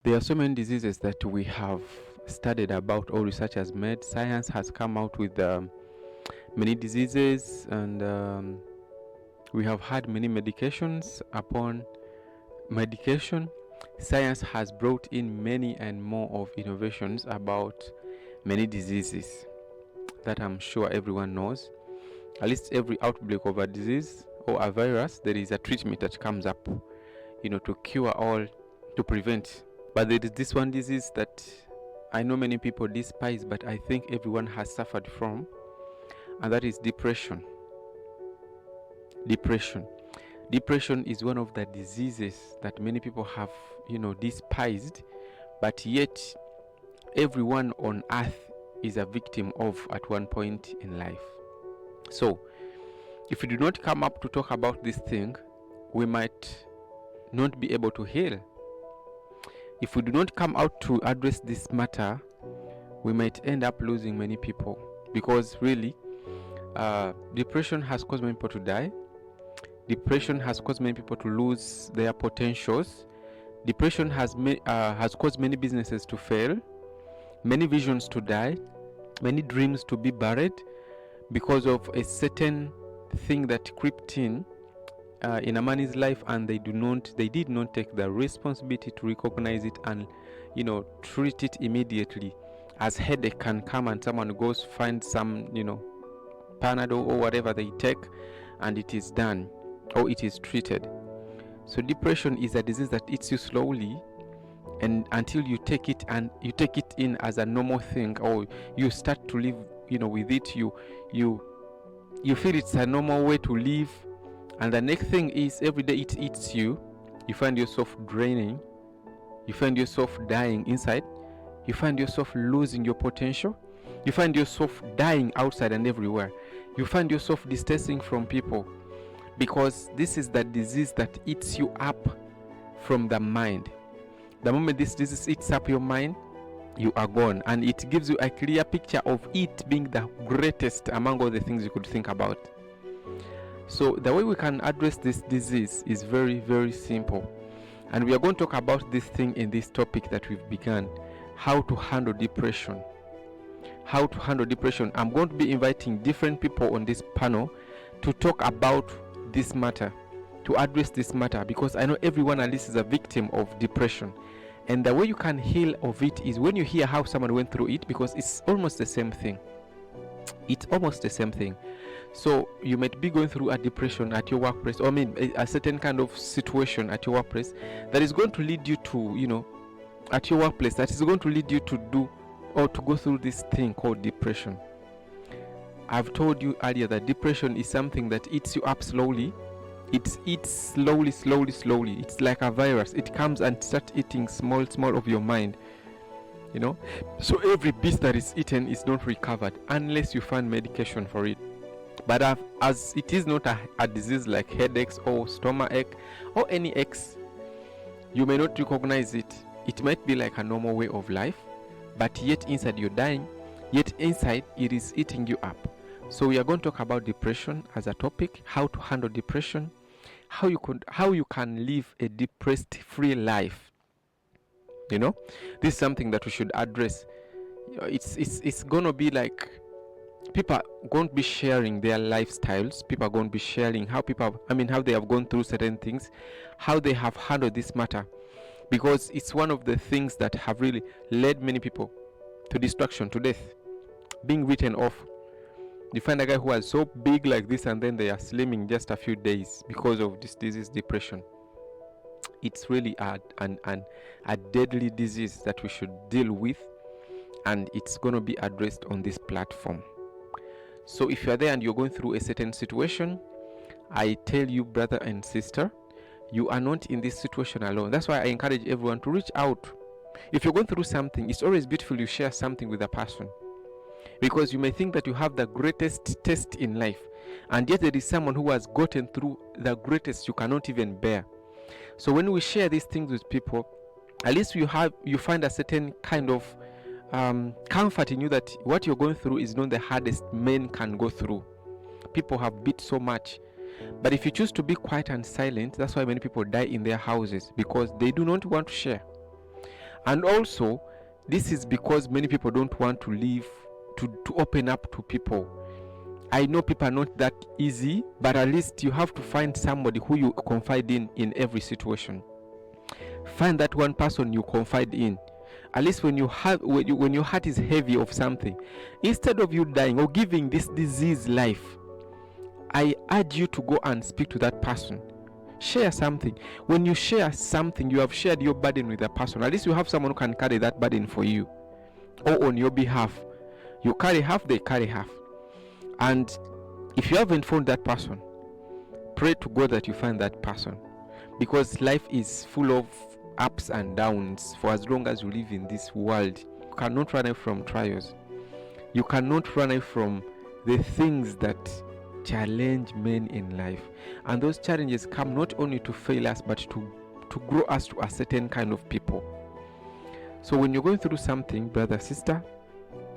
There are so many diseases that we have studied about or research has made. Science has come out with many diseases, and we have had many medications upon medication. Science has brought in many and more of innovations about many diseases that I'm sure everyone knows. At least every outbreak of a disease or a virus, there is a treatment that comes up, to cure all, to prevent. But there is this one disease that I know many people despise, but I think everyone has suffered from, and that is depression. Depression is one of the diseases that many people have, despised, but yet everyone on earth is a victim of at one point in life. So if we do not come up to talk about this thing, we might not be able to heal. If we do not come out to address this matter, we might end up losing many people, because really depression has caused many people to die. Depression has caused many people to lose their potentials. Depression has caused many businesses to fail, many visions to die, many dreams to be buried, because of a certain thing that crept in a man's life, and they did not take the responsibility to recognize it and treat it immediately. As headache can come and someone goes find some Panadol or whatever they take, and it is done, or it is treated. So depression is a disease that eats you slowly, and until you take it in as a normal thing, or you start to live with it, you feel it's a normal way to live. And the next thing is, every day it eats you. You find yourself draining, you find yourself dying inside, you find yourself losing your potential, you find yourself dying outside and everywhere, you find yourself distancing from people, because this is the disease that eats you up from the mind. The moment this disease eats up your mind, you are gone, and it gives you a clear picture of it being the greatest among all the things you could think about. So the way we can address this disease is very, very simple, and we are going to talk about this thing in this topic that we've begun: how to handle depression. How to handle depression. I'm going to be inviting different people on this panel to talk about this matter, to address this matter, because I know everyone at least is a victim of depression, and the way you can heal of it is when you hear how someone went through it, because it's almost the same thing. So you might be going through a depression at your workplace, or a certain kind of situation at your workplace that is going to lead you to, at your workplace, that is going to lead you to do or to go through this thing called depression. I've told you earlier that depression is something that eats you up slowly. It eats slowly. It's like a virus. It comes and starts eating small of your mind. So every piece that is eaten is not recovered unless you find medication for it. But as it is not a disease like headaches or stomachache or any aches, you may not recognize it. It might be like a normal way of life, but yet inside you're dying, yet inside it is eating you up. So we are going to talk about depression as a topic, how to handle depression, how you can live a depressed-free life. This is something that we should address. It's going to be like, people are going to be sharing their lifestyles. People are going to be sharing how they have gone through certain things, how they have handled this matter, because it's one of the things that have really led many people to destruction, to death, being written off. You find a guy who was so big like this, and then they are slimming just a few days because of this disease, depression. It's really a deadly disease that we should deal with, and it's going to be addressed on this platform. So if you are there and you're going through a certain situation, I tell you, brother and sister, you are not in this situation alone. That's why I encourage everyone to reach out. If you're going through something, it's always beautiful you share something with a person, because you may think that you have the greatest test in life, and yet there is someone who has gotten through the greatest you cannot even bear. So when we share these things with people, at least you find a certain kind of comfort in you that what you're going through is not the hardest men can go through. People have beat so much, but if you choose to be quiet and silent, that's why many people die in their houses, because they do not want to share. And also, this is because many people don't want to live, to open up to people. I know people are not that easy, but at least you have to find somebody who you confide in every situation. Find that one person you confide in. At least when your heart is heavy of something, instead of you dying or giving this disease life, I urge you to go and speak to that person. Share something. When you share something, you have shared your burden with a person. At least you have someone who can carry that burden for you or on your behalf. You carry half, they carry half. And if you haven't found that person, pray to God that you find that person, because life is full of ups and downs. For as long as you live in this world, you cannot run away from trials. You cannot run away from the things that challenge men in life. And those challenges come not only to fail us, but to grow us to a certain kind of people. So when you're going through something, brother, sister,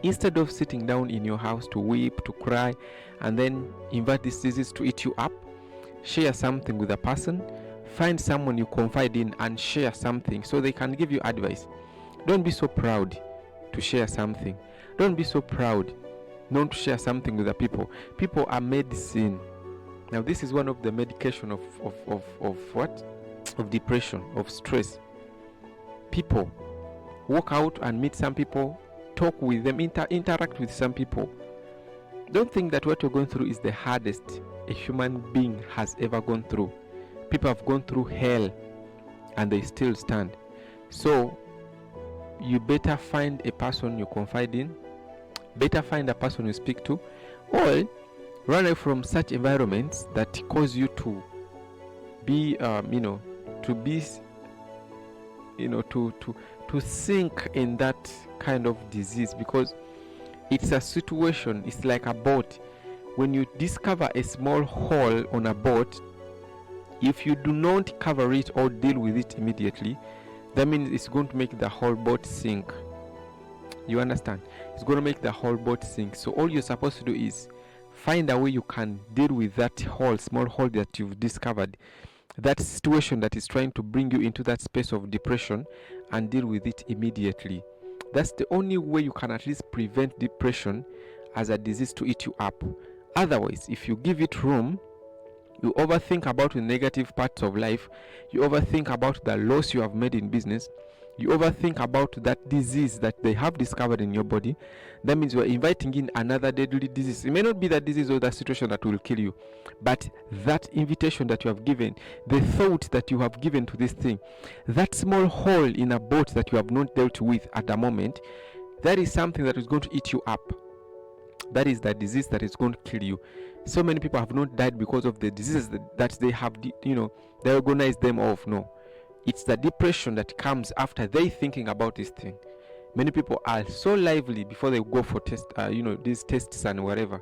instead of sitting down in your house to weep, to cry, and then invite this disease to eat you up, share something with a person. Find someone you confide in and share something so they can give you advice. Don't be so proud to share something. Don't be so proud not to share something with the people. People are medicine. Now, this is one of the medication of what? Of depression, of stress. People walk out and meet some people, talk with them, interact with some people. Don't think that what you're going through is the hardest a human being has ever gone through. People have gone through hell and they still stand. So you better find a person you confide in, better find a person you speak to, or run away from such environments that cause you to be to sink in that kind of disease, because it's a situation. It's like a boat. When you discover a small hole on a boat, if you do not cover it or deal with it immediately, that means it's going to make the whole boat sink. You understand? It's going to make the whole boat sink. So all you're supposed to do is find a way you can deal with that small hole that you've discovered, that situation that is trying to bring you into that space of depression, and deal with it immediately. That's the only way you can at least prevent depression as a disease to eat you up. Otherwise, if you give it room, you overthink about the negative parts of life, you overthink about the loss you have made in business, you overthink about that disease that they have discovered in your body, that means you are inviting in another deadly disease. It may not be that disease or that situation that will kill you, but that invitation that you have given, the thought that you have given to this thing, that small hole in a boat that you have not dealt with at the moment, that is something that is going to eat you up. That is the disease that is going to kill you. So many people have not died because of the diseases that they have, they recognize them of. No, it's the depression that comes after they thinking about this thing. Many people are so lively before they go for these tests and whatever.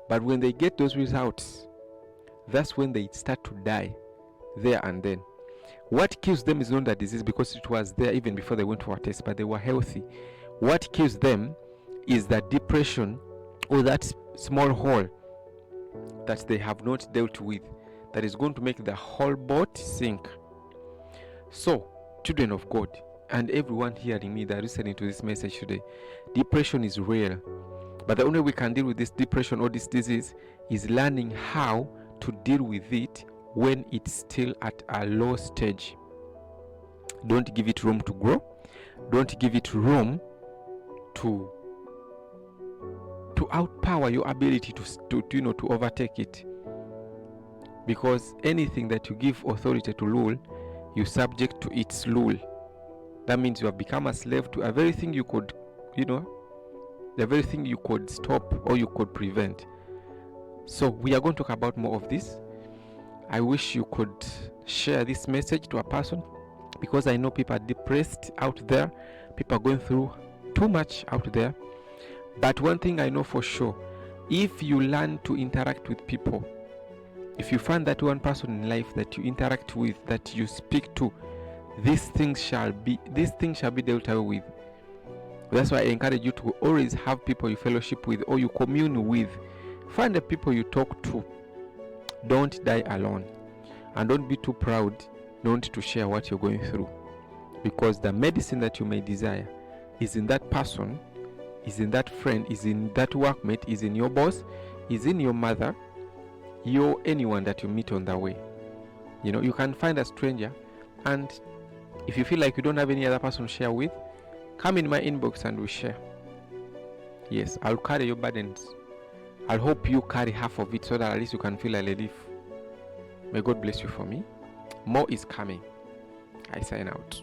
But when they get those results, that's when they start to die there and then. What kills them is not the disease, because it was there even before they went for a test, but they were healthy. What kills them is that depression, or that small hole that they have not dealt with, that is going to make the whole boat sink. So, children of God, and everyone hearing me that is listening to this message today, depression is real. But the only way we can deal with this depression or this disease is learning how to deal with it when it's still at a low stage. Don't give it room to grow. Don't give it room to outpower your ability to overtake it. Because anything that you give authority to rule, you subject to its rule. That means you have become a slave to a very thing you could, the very thing you could stop or you could prevent. So we are going to talk about more of this. I wish you could share this message to a person, because I know people are depressed out there. People are going through too much out there. But one thing I know for sure, if you learn to interact with people, if you find that one person in life that you interact with, that you speak to, these things shall be dealt with. That's why I encourage you to always have people you fellowship with or you commune with. Find the people you talk to. Don't die alone, and don't be too proud not to share what you're going through. because the medicine that you may desire is in that person, is in that friend, is in that workmate, is in your boss, is in your mother, anyone that you meet on the way. You can find a stranger, and if you feel like you don't have any other person to share with, come in my inbox and we share. Yes, I'll carry your burdens. I'll hope you carry half of it so that at least you can feel a relief. May God bless you for me. More is coming. I sign out.